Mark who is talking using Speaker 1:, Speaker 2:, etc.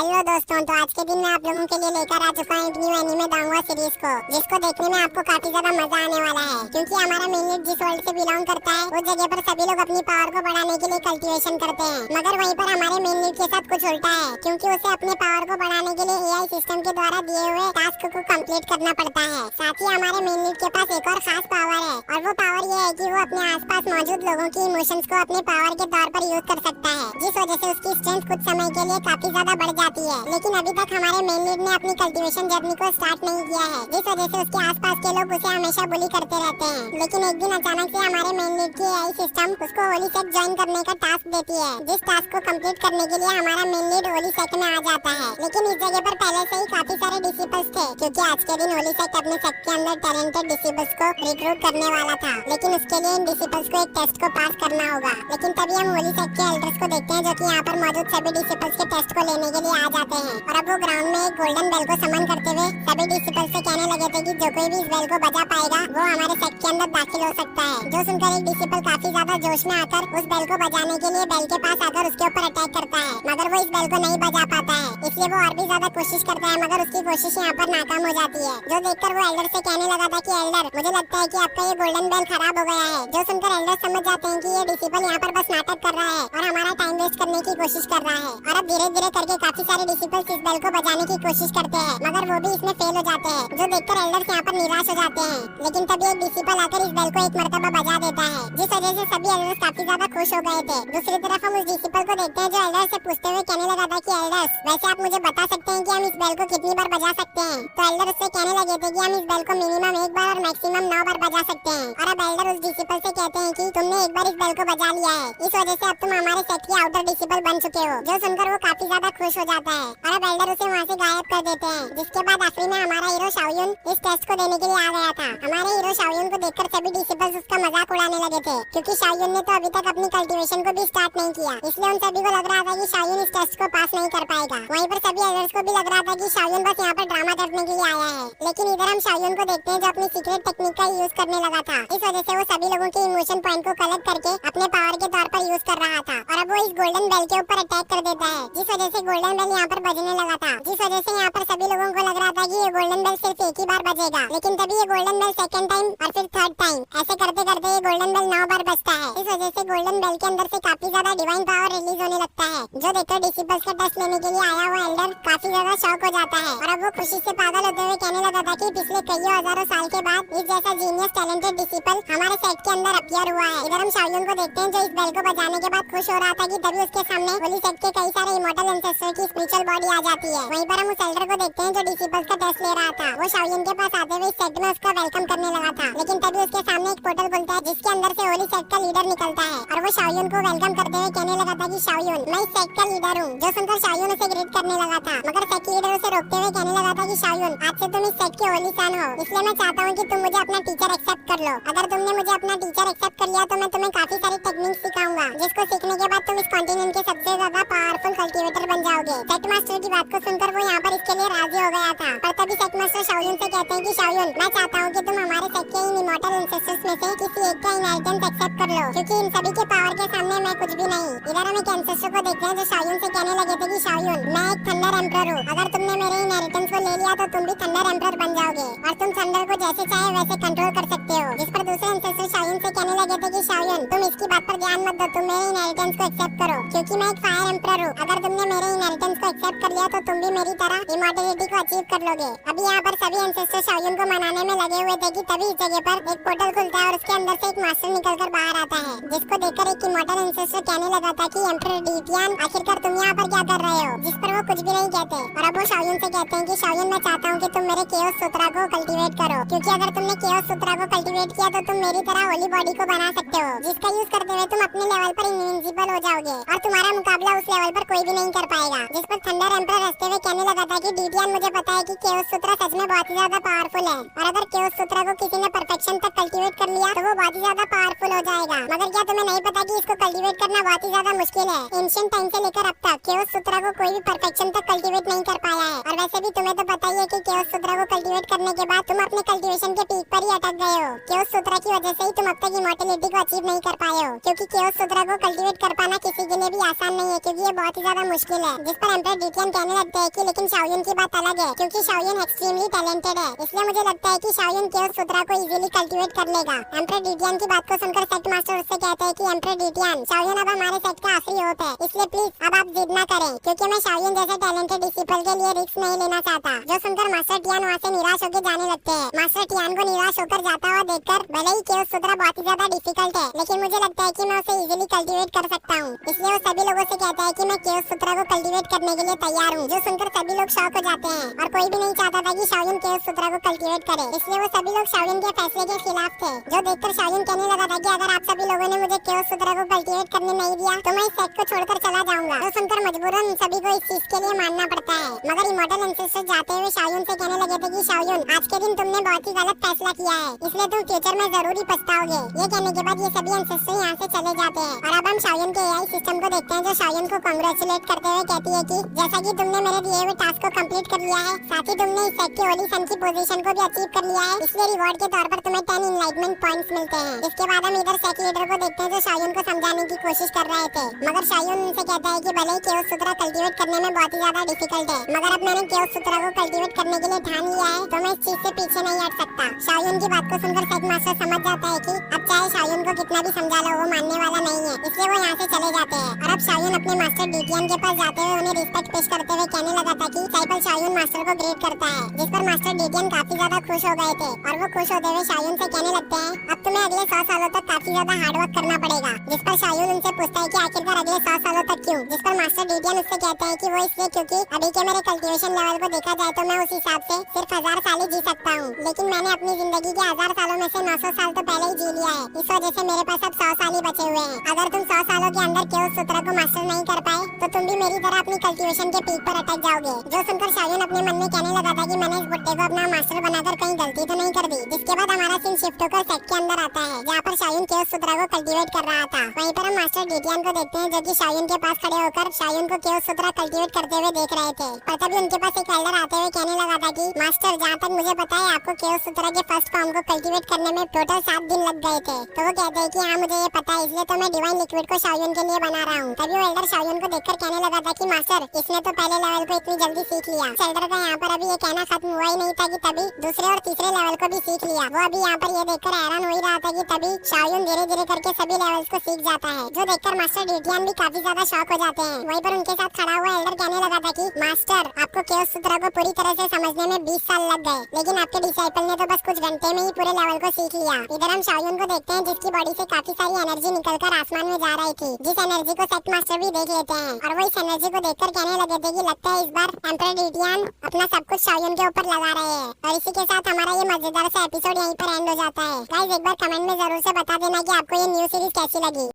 Speaker 1: Hello दोस्तों, तो आज के दिन मैं आप लोगों के लिए लेकर आ चुका हूँ एक न्यू एनीमे डांगवा सीरीज को, जिसको देखने में आपको काफी ज्यादा मजा आने वाला है। क्योंकि हमारा मेन लीड जिस वर्ल्ड से बिलोंग करता है उस जगह पर सभी लोग अपनी पावर को बढ़ाने के लिए कल्टीवेशन करते हैं, मगर वहीं पर हमारे मेन लीड के साथ कुछ उल्टा है। क्योंकि उसे अपने पावर को बढ़ाने के लिए एआई सिस्टम के द्वारा दिए हुए टास्क को कम्प्लीट करना पड़ता है। साथ ही हमारे मेन लीड के पास एक और खास पावर है, और वो पावर ये है कि वो अपने आसपास मौजूद लोगों की इमोशंस को अपने पावर के तौर पर यूज कर सकता है, जिस वजह से उसकी स्ट्रेंथ कुछ समय के लिए काफी ज्यादा बढ़ जाती है। लेकिन अभी तक हमारे मेन लीड ने अपनी कल्टीवेशन जर्नी को स्टार्ट नहीं किया है, जिस वजह से उसके आसपास के लोग उसे हमेशा बुली करते रहते हैं। लेकिन एक दिन अचानक से हमारे मेन लीड की एआई सिस्टम उसको होली सेक ज्वाइन करने का टास्क देती है, जिस टास्क को कंप्लीट करने के लिए हमारा मेन लीड होली सेक में आ जाता है। लेकिन इस जगह पर पहले से ही काफी सारे डिसिपल्स थे, क्योंकि आज के दिन होली सेक अपने सेक के अंदर टैलेंटेड डिसिपल्स को रिक्रूट करने वाला था। लेकिन उसके लिए इन डिसिपल्स को एक टेस्ट को पास करना होगा। लेकिन तभी हम होली सेक के एल्डर्स को देखते हैं, जो कि यहाँ पर मौजूद सभी डिसिपल्स के टेस्ट को लेने के लिए आ जाते हैं। और अब वो ग्राउंड में एक गोल्डन बेल को समन करते हुए सभी डिसिपल्स से कहने लगे थे कि जो कोई भी इस बेल को बजा पाएगा वो हमारे सेट के अंदर दाखिल हो सकता है। जो सुनकर एक डिसिपल काफी ज्यादा जोश में आकर उस बेल को बजाने के लिए बेल के पास आकर उसके ऊपर अटैक करता है, मगर वो इस बेल को नहीं बजा पाता है। इसलिए वो और भी ज्यादा कोशिश करता है, मगर उसकी कोशिश यहाँ पर नाकाम हो जाती है। जो देखकर वो एल्डर से कहने लगा था कि एल्डर, मुझे लगता है कि आपका ये गोल्डन बेल खराब हो गया है। जो सुनकर एल्डर समझ जाते हैं कि ये डिसिपल यहाँ पर बस नाटक कर रहा है और हमारा टाइम वेस्ट करने की कोशिश कर रहा है। और अब धीरे धीरे करके काफी सारे डिसिपल्स इस बेल को बजाने की कोशिश करते हैं, मगर वो भी इसमें फेल हो जाते हैं। जो देखकर एल्डर्स यहाँ पर निराश हो जाते हैं। लेकिन तभी एक डिसिपल आकर इस बेल को एक मर्तबा बजा देता है, जिस वजह से सभी एल्डर्स काफी ज्यादा खुश हो गए थे। दूसरी तरफ हम उस डिसिपल को देखते हैं जो एल्डर से पूछते हुए कहने लगा था कि एल्डर्स, वैसे आप मुझे बता सकते हैं कि हम इस बेल को कितनी बार बजा सकते हैं? तो एल्डर उससे कहने लगे थे कि हम इस बेल को मिनिमम 1 बार और मैक्सिमम 9 बार बजा सकते हैं। और अब एल्डर उस डिसिपल से कहते हैं कि तुमने एक बार इस बेल को बजा लिया है, इस वजह से अब तुम हमारे सेट के आउटर डिसिपल बन चुके हो। जो सुनकर वो काफी ज्यादा खुश हो जाता है, और अब एल्डर उसे वहाँ से गायब कर देते हैं। जिसके बाद आखिरी में हमारा हीरो शाओयुन इस टेस्ट को देने के लिए आ गया था। हमारे हीरो शाओयुन को देखकर सभी डिसिपल्स उसका मजाक उड़ाने लगे थे, क्योंकि शाओयुन ने तो अभी तक अपनी कल्टीवेशन को भी स्टार्ट नहीं किया। इसलिए उन सभी को लग रहा था कि शाओयुन इस टेस्ट को पास नहीं कर पाएगा। वहीं पर सभी एल्डर्स को भी लग रहा था कि शाओयुन बस यहाँ पर ड्रामा करने के लिए आया है। लेकिन इधर हम शाओयुन को देखते हैं जो अपनी सीक्रेट टेक्निक का यूज करने लगा था। इस वजह से वो सभी लोगों के इमोशन पॉइंट को कलेक्ट करके अपने पावर के तौर पर यूज कर रहा था। और अब वो इस गोल्डन बेल के ऊपर अटैक कर देता है, जिस वजह से गोल्डन बेल यहाँ पर बजने लगा था। जिस वजह से यहाँ पर सभी लोगों को लग रहा था कि ये गोल्डन बेल सिर्फ एक ही बार बजेगा। लेकिन तभी ये गोल्डन बेल सेकंड टाइम और फिर थर्ड टाइम ऐसे करते करते ये गोल्डन बेल 9 बार बजता है। इस वजह से गोल्डन बेल के अंदर से काफी ज्यादा डिवाइन पावर रिलीज होने लगता है। जो देखकर डिसिपल्स का टेस्ट लेने के लिए आया हुआ एल्डर काफी ज्यादा शॉक हो जाता है, और अब वो खुशी से पागल होते हुए कहने लगा था कि पिछले कई हजारों साल के बाद इस जैसा जीनियस टैलेंटेड डिसिपल हमारे सेट के अंदर अपीयर हुआ है। इधर हम शाओयुन को देखते हैं जो इस बेल को बजाने के बाद खुश हो रहा था कि तभी उसके सामने होली सेट के कई सारे इमॉर्टल एंसेस्टर की स्पिरिचुअल बॉडी आ जाती है। वहीं पर हम उस एल्डर को देखते हैं जो डिसिपल्स का टेस्ट ले रहा था। वो शाओयुन के पास आते हुए इस सेट में उसका वेलकम करने लगा था, लेकिन तभी उसके सामने एक पोर्टल खुलता है जिसके अंदर से होली सेट का लीडर निकलता है। और वो शाओयुन को वेलकम करते हुए कहने लगा था कि शाओयुन, मैं इस सेट का लीडर हूँ। जो सुनकर शाओयुन उसे ग्रीट करने लगा था, मगर सेट लीडर उसे रोकते हुए कहने लगा था कि शाओयुन, आज से तुम इस सेट के होली सन हो, इसलिए मैं चाहता हूँ कि तुम मुझे अपना टीचर एक्सेप्ट कर लो। अगर तुमने मुझे अपना टीचर एक्सेप्ट कर लिया तो मैं तुम्हें काफी सारी टेक्निक सिखाऊंगा, जिसको सीखने के बाद तुम इस कॉन्टिनेंट के सबसे ज्यादा पावरफुल कल्टीवेटर बन जाओगे। सेट मास्टर की बात को सुनकर वो यहाँ पर इसके लिए राजी हो गया था। पर तभी सेट मास्टर शाओयुन से कहते हैं कि शाओयुन, मैं चाहता हूँ कि तुम हमारे सेट के इन इमॉर्टल एंसेस्टर्स में से किसी एक का इनहेरिटेंस एक्सेप्ट कर लो, क्योंकि इन सभी के पावर के सामने मैं कुछ भी नहीं। इधर हम एक एंसेस्टर को देखते हैं जो शाओयुन से कहने लगे थे कि शाओयुन, मैं एक थंडर एम्परर हूँ, अगर तुमने मेरे इनहेरिटेंस को ले लिया तो तुम भी थंडर एम्परर बन जाओगे और तुम थंडर को जैसे चाहे वैसे कंट्रोल कर सकते हो। जिस पर दूसरे एंसेस्टर शाओयुन से कहने लगे थे कि शाओयुन, तुम इसकी बात पर ध्यान मत दो, तुम मेरे इनहेरिटेंस को एक्सेप्ट करो, क्योंकि मैं एक फायर एम्परर हूँ। अगर तुमने मेरे इनहेरिटेंस को एक्सेप्ट कर लिया तो तुम भी मेरी तरह इमॉर्टलिटी को अचीव कर लोगे। अभी यहाँ पर सभी एंसेस्टर शाओयुन को मनाने में लगे हुए थे कि तभी इस जगह पर एक पोर्टल खुलता है और उसके अंदर से एक मास्टर निकलकर बाहर आता है, जिसको देखकर एक इमॉर्टल एंसेस्टर कहने लगा था कि एम्परर डीटियन, आखिरकार तुम यहाँ पर क्या कर रहे हो? जिस पर वो कुछ भी नहीं कहते, और अब वो शाओयुन से कहते हैं कि शाओयुन, मैं चाहता हूँ कि तुम मेरे केओस सूत्रा को कल्टीवेट करो, क्योंकि अगर तुमने केओस सूत्रा को कल्टीवेट किया तो तुम मेरी तरह होली बॉडी को बना सकते हो, जिसका यूज करते हुए तुम अपने लेवल पर इनविंसिबल हो जाओगे और तुम्हारा मुकाबला उस लेवल पर कोई भी नहीं कर पाएगा। जिस पर थंडर एम्परर हंसते हुए कहने लगा था कि डीटियन, मुझे पता है कि केओस सूत्रा सच में बहुत ही ज्यादा पावरफुल है, और अगर केओस सूत्रा को किसी ने परफेक्शन तक कल्टीवेट कर लिया तो वो बहुत ही ज्यादा पावरफुल हो जाएगा। मगर क्या तुम्हें नहीं पता कि इसको कल्टीवेट करना बहुत ही ज्यादा मुश्किल है? एंशिएंट टाइम से लेकर अब तक केओस सूत्रा को कोई भी परफेक्शन तक कल्टीवेट नहीं कर पाया है, और वैसे भी तुम्हें तो पता ही है कि केओस सूत्रा को कल्टीवेट कल्टीवेट करने के बाद तुम अपने कल्टीवेशन के पीक पर ही अटक गए हो। केओस सूत्र की वजह से ही तुम अब तक इमॉर्टलिटी को अचीव नहीं कर पाए हो, क्योंकि केओस सूत्र को कल्टीवेट कर पाना किसी के लिए भी आसान नहीं है, क्योंकि ये बहुत ही ज्यादा मुश्किल है। जिस पर एम्परर ड्यूटियन कहने लगते हैं कि लेकिन शाओयुन की बात अलग है, क्योंकि शाओयुन एक्सट्रीमली टैलेंटेड है, इसलिए मुझे लगता है कि शाओयुन केओस सूत्र को इजीली कल्टीवेट कर लेगा। एम्परर ड्यूटियन की बात को सुनकर सेक्ट मास्टर उससे कहते हैं कि एम्परर ड्यूटियन, शाओयुन अब हमारे सेक्ट का आखिरी होप है, इसलिए प्लीज अब आप जिद ना करें, क्योंकि मैं शाओयुन जैसे टैलेंटेड डिसिपल के लिए रिस्क नहीं लेना चाहता। जो सुनकर मास्टर टियान वहाँ से निराश होकर जाने लगते हैं। मास्टर टियान को निराश होकर जाता हुआ देखकर भले ही केओस सूत्र बहुत ही ज्यादा डिफिकल्ट है, लेकिन मुझे लगता है कि मैं उसे इजीली कल्टीवेट कर सकता हूँ, इसलिए वो सभी लोगों से कहता है कि मैं केओस सूत्र को कल्टीवेट करने के लिए तैयार हूँ। जो सुनकर सभी लोग शॉक हो जाते हैं और कोई भी नहीं चाहता था कि शाओयुन केओस सूत्र को कल्टीवेट करे, इसलिए वो सभी लोग शाओयुन के फैसले के खिलाफ थे। जो देखकर शाओयुन कहने लगा था कि अगर आप सभी लोगों ने मुझे केओस सूत्र को कल्टीवेट करने नहीं दिया तो मैं इस सेट को छोड़कर चला जाऊंगा। जो सुनकर मजबूरन सभी को इस चीज के लिए मानना पड़ता है, मगर इमॉर्टल एंसेस्टर जाते हुए शाओयुन से कहने लगे थे कि शाओयुन, आज के दिन तुमने बहुत ही गलत फैसला किया है, इसलिए तुम फ्यूचर में जरूर ही पछताओगे। ये कहने के बाद ये सभी एंसेस्टर यहाँ से चले जाते हैं और अब हम शाओयुन के एआई सिस्टम को देखते हैं, जो शाओयुन को कांग्रेचुलेट करते हुए कहती है कि जैसा कि तुमने मेरे दिए हुए टास्क को कंप्लीट कर लिया है, साथ ही तुमने इस सेट के होली सन की पोजीशन को भी अचीव कर लिया है, इसलिए रिवॉर्ड के तौर पर तुम्हें 10 इनलाइटमेंट पॉइंट्स मिलते हैं। इसके बाद हम इधर सेट लीडर को देखते हैं, जो शाओयुन को समझाने की कोशिश कर रहे थे, मगर शाओयुन उनसे कहता है कि भले ही केओस सूत्र कल्टीवेट करने में बहुत ही ज्यादा डिफिकल्ट है, मगर अब मैंने केओस सूत्र को कल्टीवेट करने के लिए ठान लिया है, तो मैं इस चीज से पीछे नहीं हट सकता। शाओयुन की बात को सुनकर सेट मास्टर समझ जाता है कि अब चाहे शाओयुन को कितना भी समझा लो वो मानने वाला नहीं है, इसलिए वो यहाँ से चले जाते हैं। और अब शाओयुन अपने मास्टर ड्यूटियन के पास जाते हुए उन्हें रिस्पेक्ट पेश करते हुए कहने लगा था कि साइकिल शाओयुन मास्टर को ग्रेट करता है, जिस पर मास्टर ड्यूटियन काफी ज्यादा खुश हो गए थे और वो खुश होते हुए शाओयुन से कहने लगते हैं अब तुम्हें अगले 100 सालों तक काफी ज्यादा हार्डवर्क करना पड़ेगा। जिस पर शाओयुन उनसे पूछता है कि आखिरकार अगले 100 सालों तक क्यों, जिस पर मास्टर ड्यूटियन उससे कहते हैं कि वो इसलिए क्योंकि अभी के मेरे कल्टीवेशन लेवल को देखा जाए तो मैं उस हिसाब से सिर्फ 1000 साल ही जी सकता हूँ, लेकिन मैंने अपनी जिंदगी के 1000 सालों में से 900 साल तो पहले ही जी लिया है, इस वजह से मेरे पास अब 100 साल ही बचे हुए हैं। अगर तुम 100 सालों के अंदर केओस सूत्र को मास्टर नहीं कर पाए तो तुम भी मेरी तरह अपनी कल्टीवेशन के पीक पर अटक जाओगे। जो सुनकर शाओयुन अपने मन में कहने लगा था कि मैंने इस बुट्टे को अपना मास्टर बनाकर कहीं गलती तो नहीं कर दी। जिसके बाद हमारा सीन शिफ्ट होकर सेट के अंदर आता है, जहाँ पर शाओयुन केओस सूत्र को कल्टीवेट कर रहा था। वहीं पर हम मास्टर ड्यूटियन को देखते हैं, जो कि शाओयुन के पास खड़े होकर शाओयुन को केओस सूत्र कल्टीवेट करते हुए देख रहे थे। पर तभी उनके पास एक एल्डर आते हुए कहने लगा था कि मास्टर, जहाँ तक मुझे पता है आपको केओस सूत्र के फर्स्ट फॉर्म को कल्टीवेट करने में टोटल 7 दिन लग गए थे। तो वो कहते हैं कि हाँ मुझे ये पता है, इसलिए तो मैं डिवाइन लिक्विड को शाओयुन के लिए बना रहा हूँ। तभी वो एल्डर शाओयुन को देखकर कहने लगा था कि मास्टर, इसने तो पहले लेवल को इतनी जल्दी सीख लिया। एल्डर का यहाँ पर अभी ये कहना खत्म हुआ ही नहीं था कि तभी दूसरे और तीसरे लेवल को भी सीख लिया। वो अभी यहाँ पर ये देखकर हैरान हो ही रहा था कि तभी शाओयुन धीरे धीरे करके सभी लेवल्स को सीख जाता है, जो देखकर मास्टर ड्यूटियन भी काफी ज्यादा शॉक हो जाते हैं। वहीं पर उनके साथ खड़ा हुआ एल्डर कहने लगा था कि मास्टर, आपको केओस सूत्र को पूरी तरह से समझने में 20 साल लग गए, लेकिन आपके डिसाइपल ने तो बस कुछ घंटे में ही पूरे लेवल को सीख लिया। इधर हम शाओयुन को देखते हैं, जिसकी बॉडी से काफी सारी एनर्जी निकलकर आसमान में जा रही थी, जिस एनर्जी को सेट मास्टर भी देख लेते हैं और वो इस एनर्जी को देखकर कहने लगे थे कि लगता है इस बार एम्परर ड्यूटियन अपना सब कुछ शाओयुन के ऊपर लगा रहे हैं। और इसी के साथ हमारा ये मजेदार सा एपिसोड यहीं पर एंड हो जाता है। गाइस, एक बार कमेंट में जरूर से बता देना कि आपको ये न्यू सीरीज कैसी लगी।